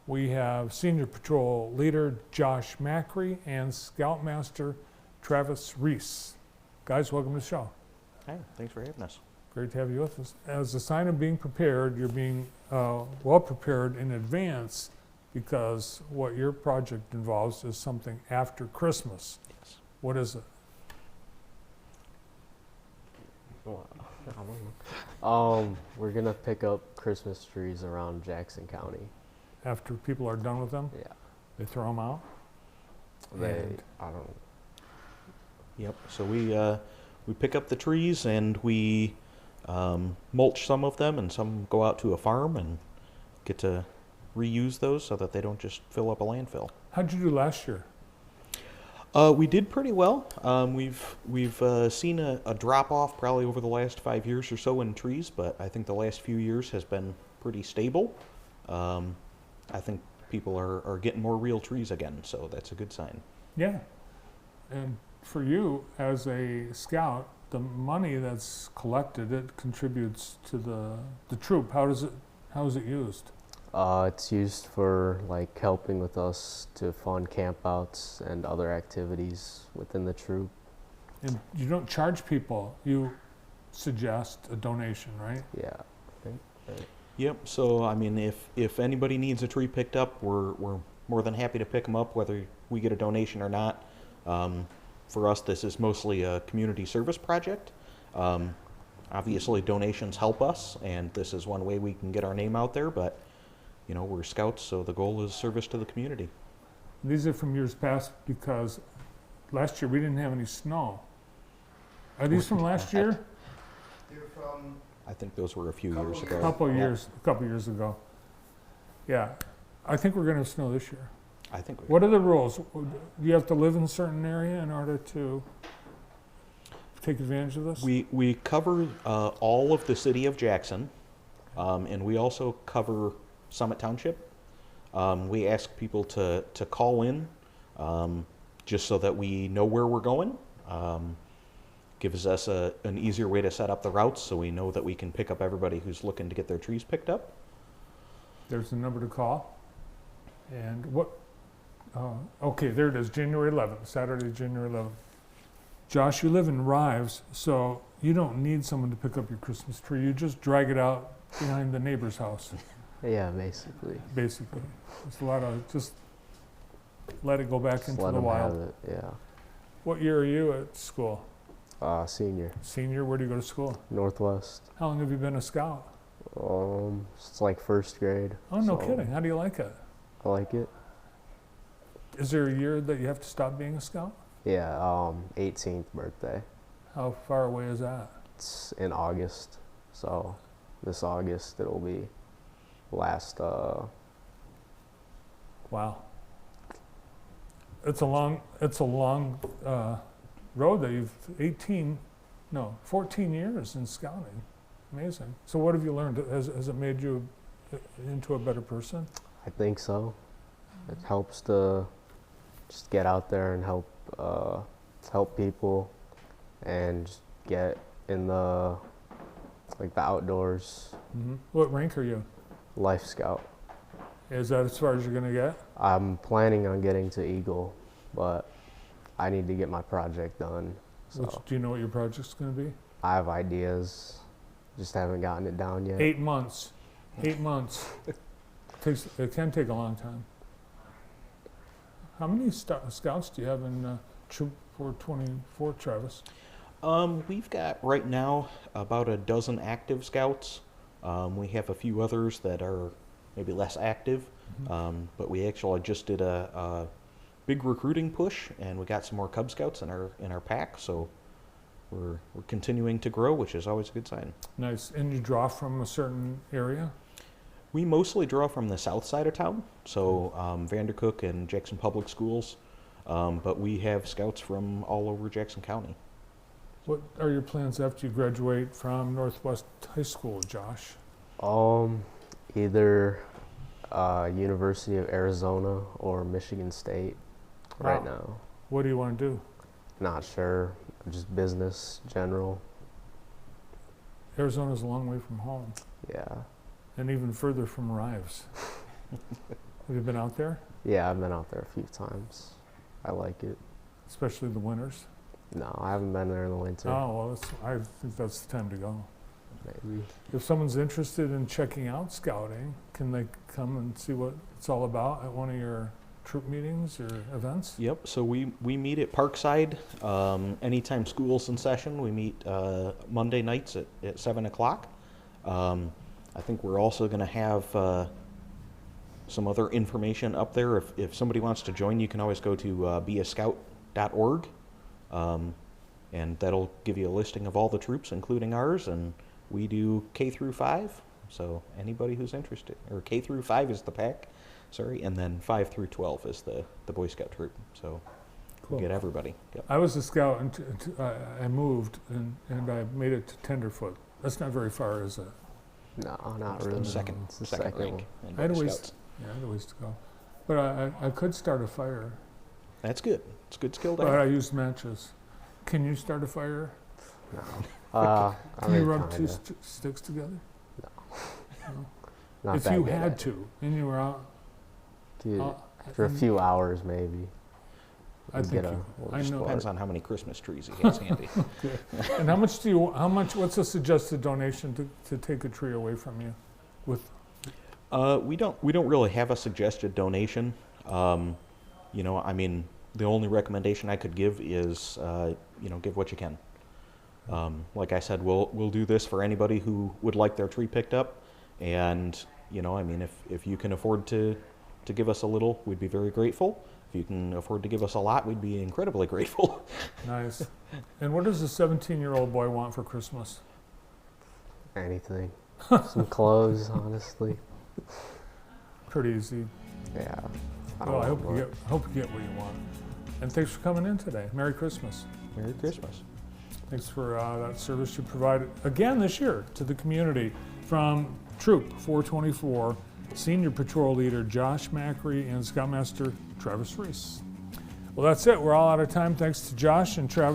We have Senior Patrol Leader Josh Macri and Scoutmaster Travis Reese. Guys, welcome to the show. Hey, thanks for having us. Great to have you with us. As a sign of being prepared, you're being well prepared in advance because what your project involves is something after Christmas. Yes. What is it? We're gonna pick up Christmas trees around Jackson County. After people are done with them, Yeah. they throw them out? And I don't. Yep. So we pick up the trees and we mulch some of them, and some go out to a farm and get to reuse those so that they don't just fill up a landfill. How'd you do last year? We did pretty well. We've seen a drop off probably over the last 5 years or so in trees, but I think the last few years has been pretty stable. I think people are getting more real trees again, so that's a good sign. Yeah. And for you as a scout, the money that's collected, it contributes to the troop. How is it used? It's used for like helping with us to fund campouts and other activities within the troop. And you don't charge people. You suggest a donation, right? Yeah. I think. Yep. So I mean, if anybody needs a tree picked up, we're more than happy to pick them up, whether we get a donation or not. For us, this is mostly a community service project. Obviously, donations help us, and this is one way we can get our name out there. But you know, we're scouts, so the goal is service to the community. These are from years past because last year we didn't have any snow. Are these from last year? They're from, I think those were a few Couple years years. ago. A couple years ago. Yeah. I think we're going to have snow this year. I think we. What are the rules? Do you have to live in a certain area in order to take advantage of this? We cover all of the city of Jackson, and we also cover Summit Township. We ask people to call in just so that we know where we're going. Gives us an easier way to set up the routes so we know that we can pick up everybody who's looking to get their trees picked up. There's the number to call. And what? Okay, there it is, January 11th, Saturday, January 11th. Josh, you live in Rives, so you don't need someone to pick up your Christmas tree. You just drag it out behind the neighbor's house, Yeah, basically. basically. It's a lot of just let it go back Just into let the 'em have wild. it. Yeah. What year are you at school? Senior. Senior, where do you go to school? Northwest. How long have you been a scout? It's like first grade. Oh, no so kidding. How do you like it? I like it. Is there a year that you have to stop being a scout? Yeah. 18th birthday. How far away is that? It's in August, so this August it'll be last. Wow. It's a long road that you've 14 years in scouting. Amazing. So what have you learned? Has it made you into a better person? I think so. It helps to just get out there and help people, and just get in the outdoors. Mm-hmm. What rank are you? Life Scout. Is that as far as you're going to get? I'm planning on getting to Eagle, but I need to get my project done. So Do you know what your project's going to be? I have ideas, just haven't gotten it down yet. 8 months. 8 months. It can take a long time. How many scouts do you have in Troop 424, Travis? We've got right now about a dozen active scouts. We have a few others that are maybe less active, but we actually just did a big recruiting push, and we got some more Cub Scouts in our pack. So we're continuing to grow, which is always a good sign. Nice. And you draw from a certain area? We mostly draw from the south side of town, so Vandercook and Jackson Public Schools, but we have scouts from all over Jackson County. What are your plans after you graduate from Northwest High School, Josh? Either University of Arizona or Michigan State right Wow. now. What do you want to do? Not sure. Just business, general. Arizona's a long way from home, Yeah. and even further from Rives. Have you been out there, Yeah, I've been out there a few times. I like it. especially the winters? No, I haven't been there in the winter. Oh, well, I think that's the time to go. Maybe. If someone's interested in checking out scouting, can they come and see what it's all about at one of your troop meetings or events? Yep, so we meet at Parkside anytime school's in session. We meet Monday nights at 7 o'clock. I think we're also going to have some other information up there. If somebody wants to join, you can always go to beascout.org, and that'll give you a listing of all the troops, including ours, and we do K through 5, so anybody who's interested. Or K through 5 is the pack, sorry, and then 5 through 12 is the Boy Scout troop, so Cool. we get everybody. Yep. I was a scout and I moved and I made it to Tenderfoot. That's not very far, is it? No, not It's the really. second, It's the second second rank one. in I had Boy a ways, Scouts. yeah, I had a ways to go. But I could start a fire, That's good. It's a good skill to but I have. used matches. Can you start a fire? No. I Can you mean, rub two kinda. sticks together? Not If that you good had at to, and you were out, it. Dude, uh, for a and few hours maybe. I We'd think get a you- little I know. spark. Depends on how many Christmas trees he has handy. And what's a suggested donation to take a tree away from you? With, We don't really have a suggested donation. You know, I mean, the only recommendation I could give is, you know, give what you can. Like I said, we'll do this for anybody who would like their tree picked up, and you know, I mean, if you can afford to give us a little, we'd be very grateful. If you can afford to give us a lot, we'd be incredibly grateful. nice. And what does a 17-year-old boy want for Christmas? Anything. Some clothes, honestly. Pretty easy. Yeah. Well, I want hope you get what you want. And thanks for coming in today. Merry Christmas. Merry Christmas. Thanks for that service you provided again this year to the community from Troop 424, Senior Patrol Leader Josh Macri and Scoutmaster Travis Reese. Well, that's it. We're all out of time. Thanks to Josh and Travis.